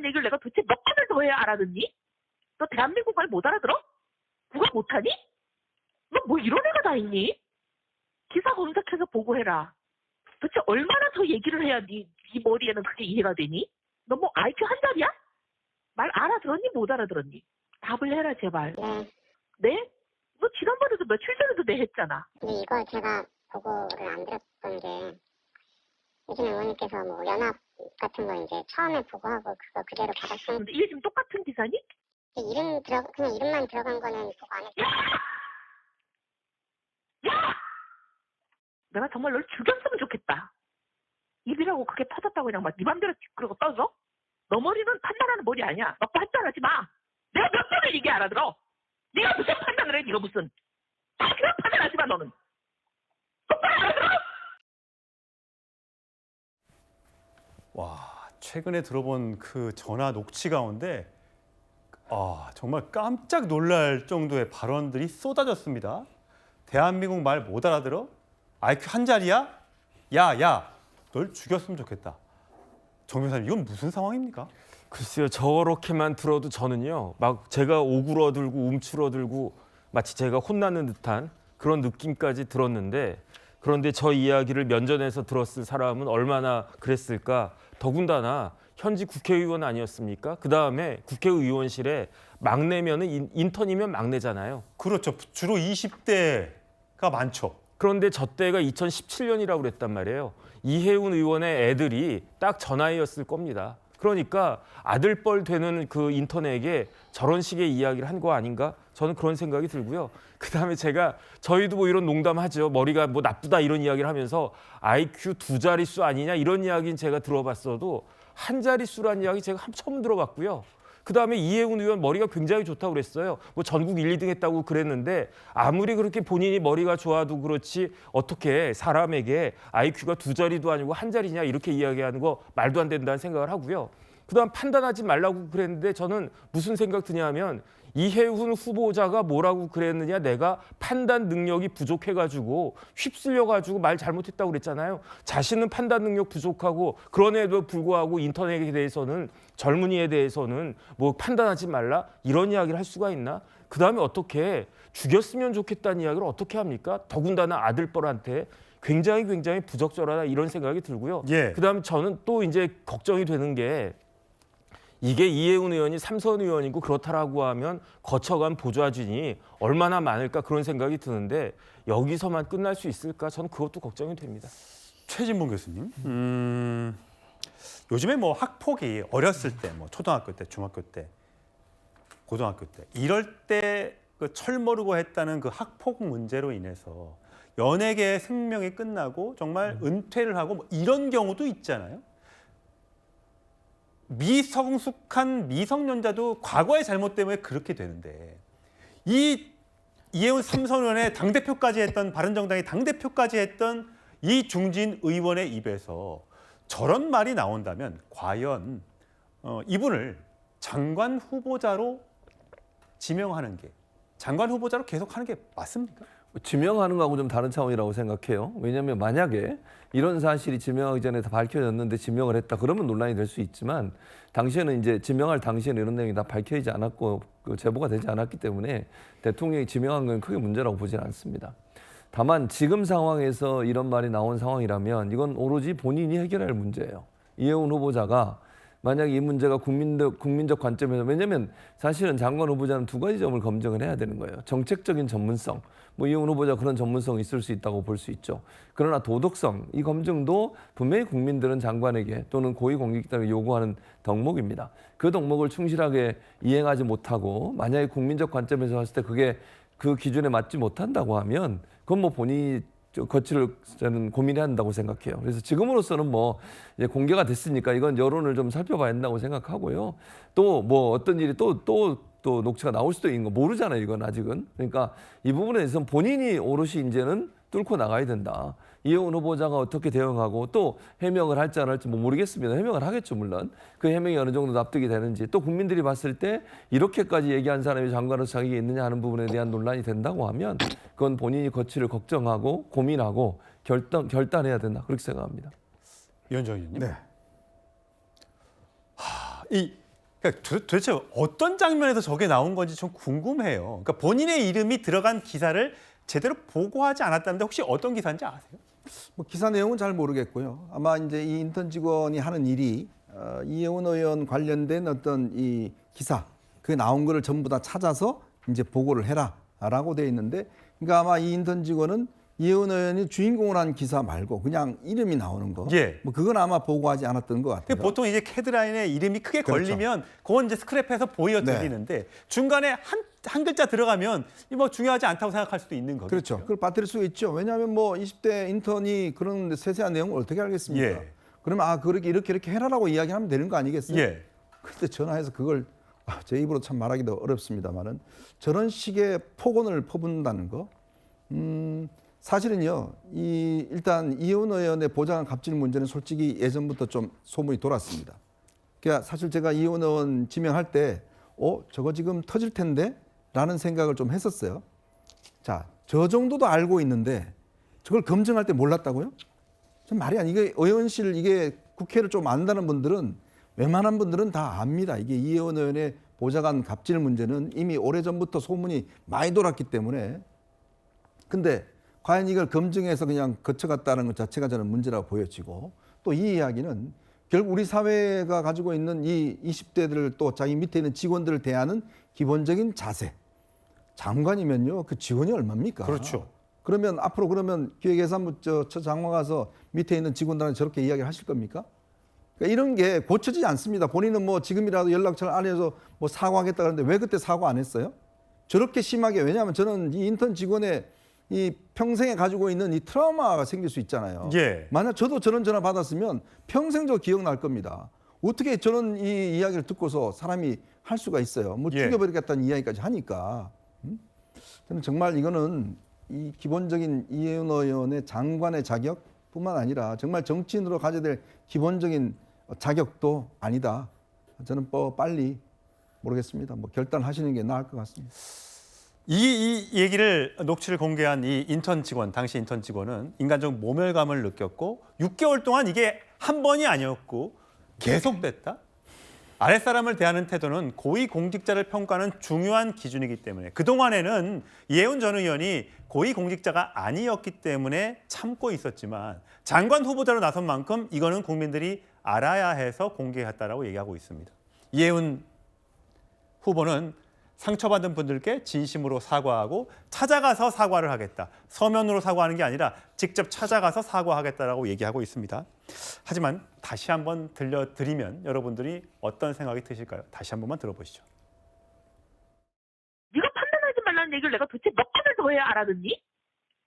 알아듣는다는 얘기를 내가 도대체 몇 번을 더 해야 알아듣니? 너 대한민국 말 못 알아들어? 국어 못하니? 너 뭐 이런 애가 다 있니? 기사 검색해서 보고해라. 도대체 얼마나 더 얘기를 해야 네 머리에는 그게 이해가 되니? 너 뭐 IQ 한 자리야? 말 알아들었니? 못 알아들었니? 답을 해라 제발. 네. 네? 너 지난번에도 며칠 전에도 네 했잖아. 근데 이거 제가 보고를 안 드렸던 게 요즘에 의원님께서 뭐 연합 같은 거 이제 처음에 보고하고 그거 그대로 받았어요. 근데 이게 지금 똑같은 기사니? 그냥 이름만 들어간 거는 보고 안 했어요. 야! 내가 정말 널 죽였으면 좋겠다. 입이라고 그게 터졌다고 그냥 막 네 맘대로 그러고 떠서? 너 머리는 판단하는 머리 아니야. 너 판단하지 마. 내가 몇 번을 이게 알아들어. 네가 무슨 판단을 해? 네가 무슨. 그냥 판단하지 마 너는. 똑바로 알아들어. 와, 최근에 들어본 그 전화 녹취 가운데 정말 깜짝 놀랄 정도의 발언들이 쏟아졌습니다. 대한민국 말 못 알아들어? IQ 한 자리야? 야, 널 죽였으면 좋겠다. 정 변호사님, 이건 무슨 상황입니까? 글쎄요, 저렇게만 들어도 저는요, 막 제가 오그러들고 움츠러들고 마치 제가 혼나는 듯한 그런 느낌까지 들었는데, 그런데 저 이야기를 면전에서 들었을 사람은 얼마나 그랬을까? 더군다나 현직 국회의원 아니었습니까? 그 다음에 국회의원실에 막내면은 인턴이면 막내잖아요. 그렇죠. 주로 20대가 많죠. 그런데 저 때가 2017년이라고 그랬단 말이에요. 이해운 의원의 애들이 딱 저 나이였을 겁니다. 그러니까 아들뻘 되는 그 인턴에게 저런 식의 이야기를 한 거 아닌가? 저는 그런 생각이 들고요. 그다음에 저희도 뭐 이런 농담하죠. 머리가 뭐 나쁘다 이런 이야기를 하면서 IQ 두 자릿수 아니냐 이런 이야기는 제가 들어봤어도 한 자릿수라는 이야기 제가 처음 들어봤고요. 그다음에 이해운 의원 머리가 굉장히 좋다고 그랬어요. 뭐 전국 1, 2등 했다고 그랬는데 아무리 그렇게 본인이 머리가 좋아도 그렇지 어떻게 사람에게 IQ가 두 자리도 아니고 한 자리냐 이렇게 이야기하는 거 말도 안 된다는 생각을 하고요. 그다음 판단하지 말라고 그랬는데 저는 무슨 생각 드냐면 이해훈 후보자가 뭐라고 그랬느냐 내가 판단 능력이 부족해가지고 휩쓸려가지고 말 잘못했다고 그랬잖아요. 자신은 판단 능력 부족하고 그런에도 불구하고 인터넷에 대해서는 젊은이에 대해서는 뭐 판단하지 말라 이런 이야기를 할 수가 있나? 그다음에 어떻게 죽였으면 좋겠다는 이야기를 어떻게 합니까? 더군다나 아들뻘한테 굉장히 부적절하다 이런 생각이 들고요. 예. 그다음에 저는 또 이제 걱정이 되는 게 이게 이해운 의원이 삼선 의원이고 그렇다라고 하면 거쳐간 보좌진이 얼마나 많을까 그런 생각이 드는데 여기서만 끝날 수 있을까? 저는 그것도 걱정이 됩니다. 최진봉 교수님, 요즘에 뭐 학폭이 어렸을 때, 뭐 초등학교 때, 중학교 때, 고등학교 때 이럴 때 그 철모르고 했다는 그 학폭 문제로 인해서 연예계의 생명이 끝나고 정말 은퇴를 하고 뭐 이런 경우도 있잖아요. 미성숙한 미성년자도 과거의 잘못 때문에 그렇게 되는데 이해훈 삼선 의원의 당대표까지 했던 바른정당의 당대표까지 했던 이중진 의원의 입에서 저런 말이 나온다면 과연 이분을 장관 후보자로 지명하는 게 장관 후보자로 계속하는 게 맞습니까? 지명하는 거하고 좀 다른 차원이라고 생각해요. 왜냐하면 만약에 이런 사실이 지명하기 전에 다 밝혀졌는데 지명을 했다 그러면 논란이 될 수 있지만 당시에는 이제 지명할 당시에는 이런 내용이 다 밝혀지지 않았고 제보가 되지 않았기 때문에 대통령이 지명한 건 크게 문제라고 보지는 않습니다. 다만 지금 상황에서 이런 말이 나온 상황이라면 이건 오로지 본인이 해결할 문제예요. 이해훈 후보자가 만약 이 문제가 국민적 관점에서 왜냐하면 사실은 장관 후보자는 두 가지 점을 검증을 해야 되는 거예요. 정책적인 전문성, 뭐 이해훈 후보자 그런 전문성이 있을 수 있다고 볼 수 있죠. 그러나 도덕성, 이 검증도 분명히 국민들은 장관에게 또는 고위공직자에게 요구하는 덕목입니다. 그 덕목을 충실하게 이행하지 못하고 만약에 국민적 관점에서 봤을 때 그게 그 기준에 맞지 못한다고 하면 그건 뭐 본인이 거치를 저는 고민해야 한다고 생각해요. 그래서 지금으로서는 뭐 이제 공개가 됐으니까 이건 여론을 좀 살펴봐야 한다고 생각하고요. 또 뭐 어떤 일이 또 녹취가 나올 수도 있는 거 모르잖아요. 이건 아직은. 그러니까 이 부분에 대해서는 본인이 오롯이 이제는 뚫고 나가야 된다. 이해훈 후보자가 어떻게 대응하고 또 해명을 할지 안 할지 뭐 모르겠습니다. 해명을 하겠죠, 물론. 그 해명이 어느 정도 납득이 되는지 또 국민들이 봤을 때 이렇게까지 얘기한 사람이 장관으로서 자격이 있느냐 하는 부분에 대한 논란이 된다고 하면 그건 본인이 거취를 걱정하고 고민하고 결단해야 된다. 그렇게 생각합니다. 위원장 의원님. 네. 이 그러니까 도대체 어떤 장면에서 저게 나온 건지 좀 궁금해요. 그러니까 본인의 이름이 들어간 기사를 제대로 보고하지 않았다는데 혹시 어떤 기사인지 아세요? 뭐 기사 내용은 잘 모르겠고요. 아마 이제 이 인턴 직원이 하는 일이 이혜원 의원 관련된 어떤 이 기사 그게 나온 거를 전부 다 찾아서 이제 보고를 해라라고 돼 있는데, 그러니까 아마 이 인턴 직원은 이혜원 의원이 주인공을 한 기사 말고 그냥 이름이 나오는 거, 예. 뭐 그건 아마 보고하지 않았던 것 같아요. 보통 이제 헤드라인에 이름이 크게 그렇죠. 걸리면 그건 이제 스크랩해서 보여드리는데 중간에 한 글자 들어가면 뭐 중요하지 않다고 생각할 수도 있는 거죠. 그렇죠. 그걸 빠뜨릴 수가 있죠. 왜냐하면 뭐 20대 인턴이 그런 세세한 내용을 어떻게 알겠습니까? 예. 그러면 그렇게 이렇게 해라라고 이야기하면 되는 거 아니겠어요? 예. 그런데 전화해서 그걸 제 입으로 참 말하기도 어렵습니다만은 저런 식의 폭언을 퍼붓는다는 거, 사실은요. 일단 이혜원 의원의 보장한 갑질 문제는 솔직히 예전부터 좀 소문이 돌았습니다. 그러니까 사실 제가 이혜원 의원 지명할 때, 저거 지금 터질 텐데라는 생각을 좀 했었어요. 자, 저 정도도 알고 있는데 저걸 검증할 때 몰랐다고요? 좀 말이 아니. 이게 의원실 이게 국회를 좀 안다는 분들은 웬만한 분들은 다 압니다. 이게 이혜원 의원의 보좌관 갑질 문제는 이미 오래전부터 소문이 많이 돌았기 때문에. 근데 과연 이걸 검증해서 그냥 거쳐갔다는 것 자체가 저는 문제라고 보여지고, 또 이 이야기는 결국 우리 사회가 가지고 있는 이 20대들을 또 자기 밑에 있는 직원들을 대하는 기본적인 자세. 장관이면요, 그 직원이 얼마입니까? 그렇죠. 그러면 앞으로 기획예산부 저 장관 가서 밑에 있는 직원들한테 저렇게 이야기를 하실 겁니까? 그러니까 이런 게 고쳐지지 않습니다. 본인은 뭐 지금이라도 연락처를 안 해서 뭐 사과하겠다 그러는데 왜 그때 사과 안 했어요? 저렇게 심하게, 왜냐하면 저는 이 인턴 직원의 이 평생에 가지고 있는 이 트라우마가 생길 수 있잖아요. 예. 만약 저도 저런 전화 받았으면 평생 저 기억날 겁니다. 어떻게 저런 이 이야기를 듣고서 사람이 할 수가 있어요. 뭐 예. 죽여버리겠다는 이야기까지 하니까. 저는 정말 이거는 이 기본적인 이혜원 의원의 장관의 자격뿐만 아니라 정말 정치인으로 가져야 될 기본적인 자격도 아니다. 저는 빨리 모르겠습니다. 뭐 결단하시는 게 나을 것 같습니다. 이 얘기를 녹취를 공개한 이 인턴 직원, 당시 인턴 직원은 인간적 모멸감을 느꼈고 6개월 동안 이게 한 번이 아니었고 계속됐다. 아랫사람을 대하는 태도는 고위공직자를 평가하는 중요한 기준이기 때문에 그동안에는 이혜원 전 의원이 고위공직자가 아니었기 때문에 참고 있었지만 장관 후보자로 나선 만큼 이거는 국민들이 알아야 해서 공개했다라고 얘기하고 있습니다. 이혜원 후보는 상처받은 분들께 진심으로 사과하고 찾아가서 사과를 하겠다. 서면으로 사과하는 게 아니라 직접 찾아가서 사과하겠다라고 얘기하고 있습니다. 하지만 다시 한번 들려드리면 여러분들이 어떤 생각이 드실까요? 다시 한 번만 들어보시죠. 네가 판단하지 말라는 얘기를 내가 도대체 몇 번을 더 해야 알아듣니?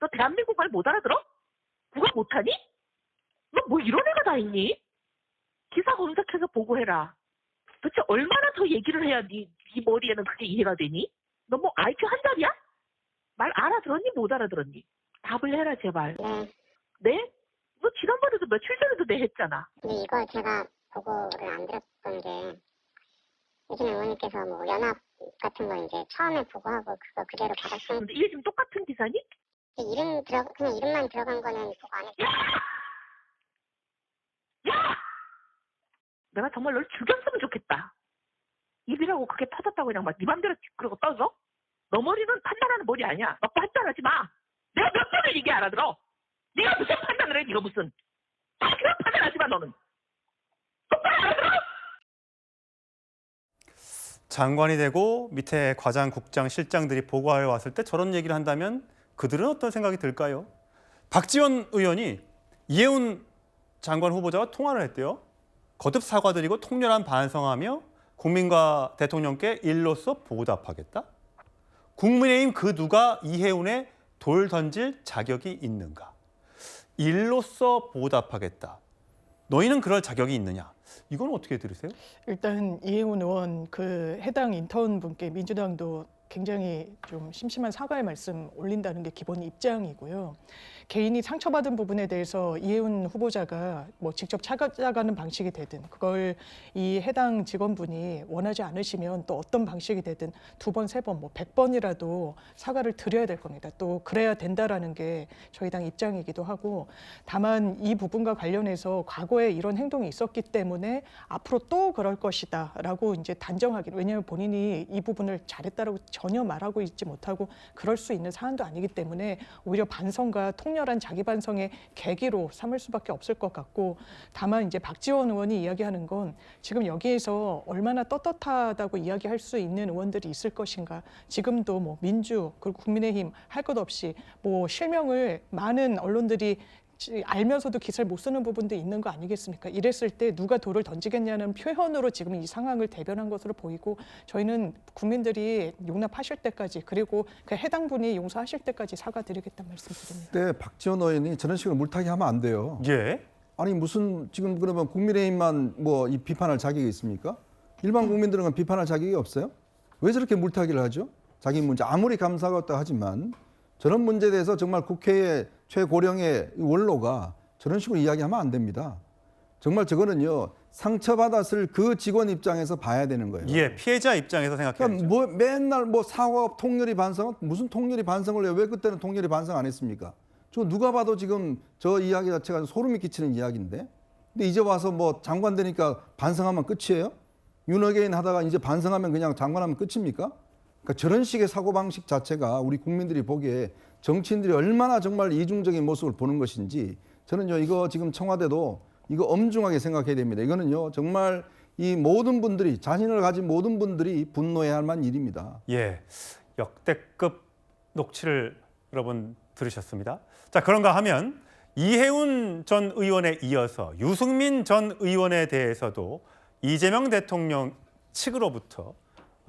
너 대한민국 말 못 알아들어? 국어 못하니? 너 뭐 이런 애가 다 있니? 기사 검색해서 보고해라. 도대체 얼마나 더 얘기를 해야 네 머리에는 그게 이해가 되니? 너 뭐 IQ 한 자리야? 말 알아들었니? 못 알아들었니? 답을 해라 제발. 네. 네? 너 지난번에도 며칠 전에도 네 했잖아. 근데 이걸 제가 보고를 안 드렸던 게 요즘에 의원님께서 뭐 연합 같은 거 이제 처음에 보고하고 그거 그대로 받았으면 근데 이게 지금 똑같은 기사니? 그냥 이름만 들어간 거는 보고 안 했어요. 야! 내가 정말 널 죽였으면 좋겠다. 입이라고 그게 터졌다고 그냥 막 네 맘대로 그러고 떠져? 너 머리는 판단하는 머리 아니야. 너 판단하지 마. 내가 몇 번을 얘기 알아들어. 네가 무슨 판단을 해? 네가 무슨. 그냥 판단하지 마 너는. 똑바로 알아들어? 장관이 되고 밑에 과장, 국장, 실장들이 보고하러 왔을 때 저런 얘기를 한다면 그들은 어떤 생각이 들까요? 박지원 의원이 이혜원 장관 후보자와 통화를 했대요. 거듭 사과드리고 통렬한 반성하며 국민과 대통령께 일로서 보답하겠다. 국민의힘 그 누가 이혜원에 돌 던질 자격이 있는가? 일로서 보답하겠다. 너희는 그럴 자격이 있느냐? 이건 어떻게 들으세요? 일단 이혜원 의원 그 해당 인턴 분께 민주당도 굉장히 좀 심심한 사과의 말씀 올린다는 게 기본 입장이고요. 개인이 상처받은 부분에 대해서 이혜훈 후보자가 뭐 직접 찾아가는 방식이 되든 그걸 이 해당 직원분이 원하지 않으시면 또 어떤 방식이 되든 2번, 3번, 뭐 100번이라도 사과를 드려야 될 겁니다. 또 그래야 된다라는 게 저희 당 입장이기도 하고, 다만 이 부분과 관련해서 과거에 이런 행동이 있었기 때문에 앞으로 또 그럴 것이다라고 이제 단정하기, 왜냐하면 본인이 이 부분을 잘했다라고 전혀 말하고 있지 못하고 그럴 수 있는 사안도 아니기 때문에 오히려 반성과 통렬한 자기 반성의 계기로 삼을 수밖에 없을 것 같고, 다만 이제 박지원 의원이 이야기하는 건 지금 여기에서 얼마나 떳떳하다고 이야기할 수 있는 의원들이 있을 것인가. 지금도 뭐 민주 그리고 국민의힘 할 것 없이 뭐 실명을 많은 언론들이 알면서도 기사를 못 쓰는 부분도 있는 거 아니겠습니까? 이랬을 때 누가 돌을 던지겠냐는 표현으로 지금 이 상황을 대변한 것으로 보이고, 저희는 국민들이 용납하실 때까지, 그리고 그 해당 분이 용서하실 때까지 사과드리겠다는 말씀드립니다. 네, 박지원 의원이 저런 식으로 물타기 하면 안 돼요. 예. 아니 무슨 지금 그러면 국민의힘만 뭐 이 비판할 자격이 있습니까? 일반 국민들은 비판할 자격이 없어요? 왜 저렇게 물타기를 하죠? 자기 문제 아무리 감사가 없다 하지만 저런 문제에 대해서 정말 국회의 최고령의 원로가 저런 식으로 이야기하면 안 됩니다. 정말 저거는요, 상처받았을 그 직원 입장에서 봐야 되는 거예요. 예, 피해자 입장에서 생각해야죠. 그러니까 뭐 맨날 뭐 사과 통렬히 반성, 무슨 통렬히 반성을 해요? 왜 그때는 통렬히 반성 안 했습니까? 저 누가 봐도 지금 저 이야기 자체가 소름이 끼치는 이야기인데, 근데 이제 와서 뭐 장관 되니까 반성하면 끝이에요? 윤어게인 하다가 이제 반성하면 그냥 장관하면 끝입니까? 그러니까 저런 식의 사고방식 자체가 우리 국민들이 보기에 정치인들이 얼마나 정말 이중적인 모습을 보는 것인지, 저는요, 이거 지금 청와대도 이거 엄중하게 생각해야 됩니다. 이거는요, 정말 이 모든 분들이, 자신을 가진 모든 분들이 분노해야 할 만한 일입니다. 예, 역대급 녹취를 여러분 들으셨습니다. 자, 그런가 하면 이혜훈 전 의원에 이어서 유승민 전 의원에 대해서도 이재명 대통령 측으로부터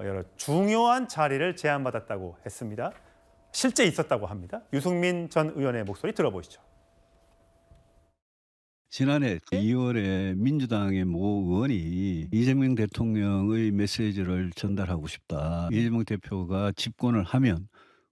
여러 중요한 자리를 제안받았다고 했습니다. 실제 있었다고 합니다. 유승민 전 의원의 목소리 들어보시죠. 지난해 2월에 민주당의 모 의원이 이재명 대통령의 메시지를 전달하고 싶다. 이재명 대표가 집권을 하면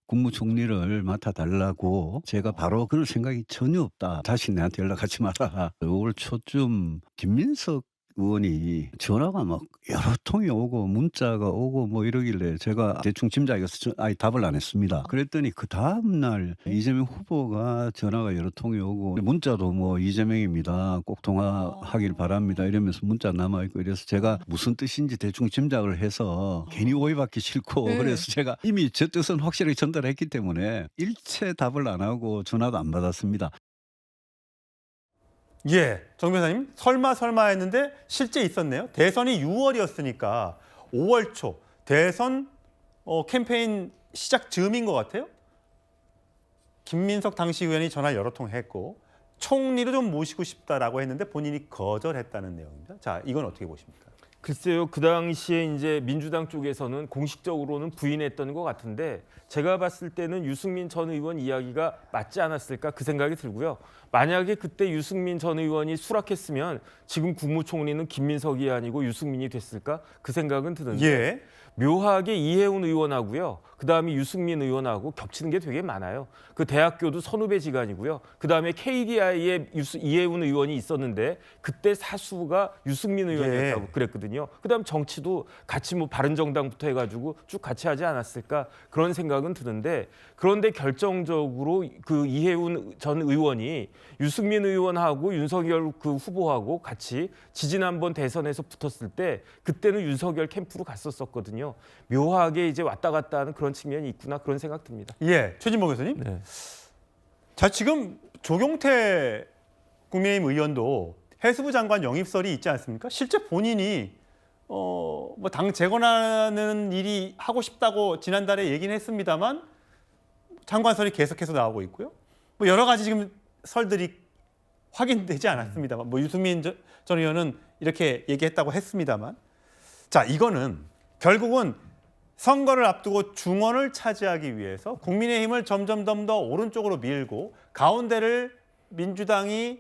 국무총리를 맡아달라고, 제가 바로 그럴 생각이 전혀 없다. 다시 내한테 연락하지 마라. 5월 초쯤 김민석 의원이 전화가 막 여러 통이 오고 문자가 오고 뭐 이러길래 제가 대충 짐작해서 아예 답을 안 했습니다. 그랬더니 그 다음 날 이재명 후보가 전화가 여러 통이 오고 문자도 뭐 이재명입니다. 꼭 통화하길 바랍니다. 이러면서 문자 남아있고, 이래서 제가 무슨 뜻인지 대충 짐작을 해서 괜히 오해받기 싫고 그래서 제가 이미 제 뜻은 확실하게 전달했기 때문에 일체 답을 안 하고 전화도 안 받았습니다. 예, 정 변호사님, 설마 했는데 실제 있었네요. 대선이 6월이었으니까 5월 초 대선 캠페인 시작 즈음인 것 같아요. 김민석 당시 의원이 전화 여러 통 했고 총리를 좀 모시고 싶다라고 했는데 본인이 거절했다는 내용입니다. 자, 이건 어떻게 보십니까? 글쎄요, 그 당시에 이제 민주당 쪽에서는 공식적으로는 부인했던 것 같은데, 제가 봤을 때는 유승민 전 의원 이야기가 맞지 않았을까 그 생각이 들고요. 만약에 그때 유승민 전 의원이 수락했으면 지금 국무총리는 김민석이 아니고 유승민이 됐을까 그 생각은 드는데, 예. 묘하게 이혜훈 의원하고요, 그다음에 유승민 의원하고 겹치는 게 되게 많아요. 그 대학교도 선후배지간이고요. 그다음에 KDI에 이혜훈 의원이 있었는데 그때 사수가 유승민 의원이었다고 예. 그랬거든요. 그다음 정치도 같이 뭐 바른정당부터 해가지고 쭉 같이 하지 않았을까 그런 생각은 드는데, 그런데 결정적으로 그 이혜훈 전 의원이 유승민 의원하고 윤석열 그 후보하고 같이 지지난번 대선에서 붙었을 때 그때는 윤석열 캠프로 갔었거든요. 묘하게 이제 왔다 갔다 하는 그런 측면이 있구나 그런 생각 듭니다. 예, 최진봉 교수님. 네. 자, 지금 조경태 국민의힘 의원도 해수부 장관 영입설이 있지 않습니까? 실제 본인이 뭐 당 재건하는 일이 하고 싶다고 지난달에 얘기는 했습니다만 장관설이 계속해서 나오고 있고요. 뭐 여러 가지 지금 설들이 확인되지 않았습니다만, 뭐 유승민 전 의원은 이렇게 얘기했다고 했습니다만, 자, 이거는 결국은 선거를 앞두고 중원을 차지하기 위해서 국민의힘을 점점 더 오른쪽으로 밀고 가운데를 민주당이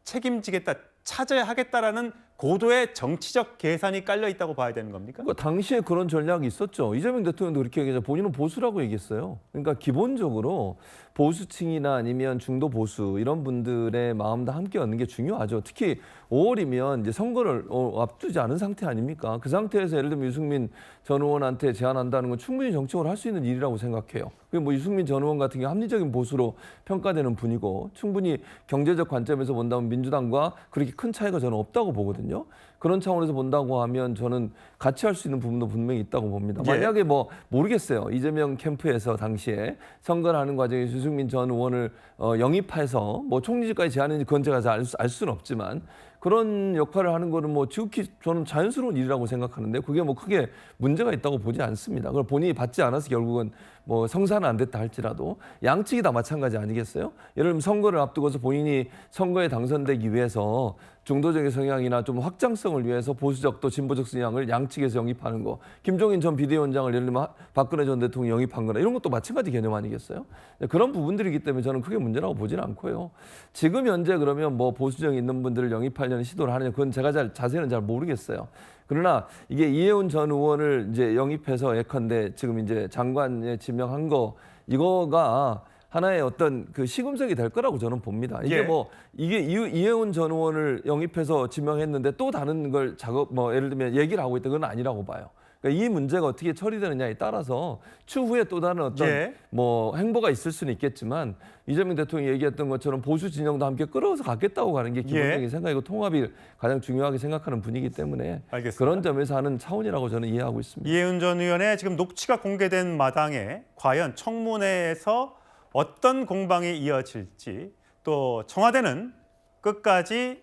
책임지겠다, 차지하겠다라는 고도의 정치적 계산이 깔려 있다고 봐야 되는 겁니까? 그러니까 당시에 그런 전략이 있었죠. 이재명 대통령도 그렇게 얘기했죠. 본인은 보수라고 얘기했어요. 그러니까 기본적으로 보수층이나 아니면 중도 보수 이런 분들의 마음도 함께 얻는 게 중요하죠. 특히 5월이면 이제 선거를 앞두지 않은 상태 아닙니까? 그 상태에서 예를 들면 유승민 전 의원한테 제안한다는 건 충분히 정치적으로 할 수 있는 일이라고 생각해요. 뭐 유승민 전 의원 같은 게 합리적인 보수로 평가되는 분이고 충분히 경제적 관점에서 본다면 민주당과 그렇게 큰 차이가 저는 없다고 보거든요. 그런 차원에서 본다고 하면 저는 같이 할 수 있는 부분도 분명히 있다고 봅니다. 예. 만약에 뭐 모르겠어요. 이재명 캠프에서 당시에 선거를 하는 과정에 유승민 전 의원을 영입해서 뭐 총리직까지 제안했는지 그건 제가 알 수는 없지만 그런 역할을 하는 거는 뭐 지극히 저는 자연스러운 일이라고 생각하는데 그게 뭐 크게 문제가 있다고 보지 않습니다. 그걸 본인이 받지 않아서 결국은 뭐 성사는 안 됐다 할지라도 양측이 다 마찬가지 아니겠어요? 예를 들면 선거를 앞두고서 본인이 선거에 당선되기 위해서 중도적인 성향이나 좀 확장성을 위해서 보수적 또 진보적 성향을 양측에서 영입하는 거. 김종인 전 비대위원장을 예를 들면 박근혜 전 대통령 영입한 거나 이런 것도 마찬가지 개념 아니겠어요? 그런 부분들이기 때문에 저는 크게 문제라고 보지는 않고요. 지금 현재 그러면 뭐 보수정이 있는 분들을 영입하려는 시도를 하느냐 그건 제가 자세는 잘 모르겠어요. 그러나 이게 이해운 전 의원을 이제 영입해서 예컨대 지금 이제 장관에 지명한 거 이거가 하나의 어떤 그 시금석이 될 거라고 저는 봅니다. 이게 예. 뭐 이게 이해운 전 의원을 영입해서 지명했는데 또 다른 걸 뭐 예를 들면 얘기를 하고 있다 그건 아니라고 봐요. 그러니까 이 문제가 어떻게 처리되느냐에 따라서 추후에 또 다른 어떤 예. 뭐 행보가 있을 수는 있겠지만 이재명 대통령이 얘기했던 것처럼 보수 진영도 함께 끌어서 갖겠다고 가는 게 기본적인 예. 생각이고 통합이 가장 중요하게 생각하는 분이기 때문에 알겠습니다. 그런 점에서 하는 차원이라고 저는 이해하고 있습니다. 이해운 전 의원의 지금 녹취가 공개된 마당에 과연 청문회에서 어떤 공방이 이어질지 또 청와대는 끝까지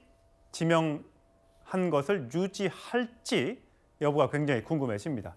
지명한 것을 유지할지 여부가 굉장히 궁금해집니다.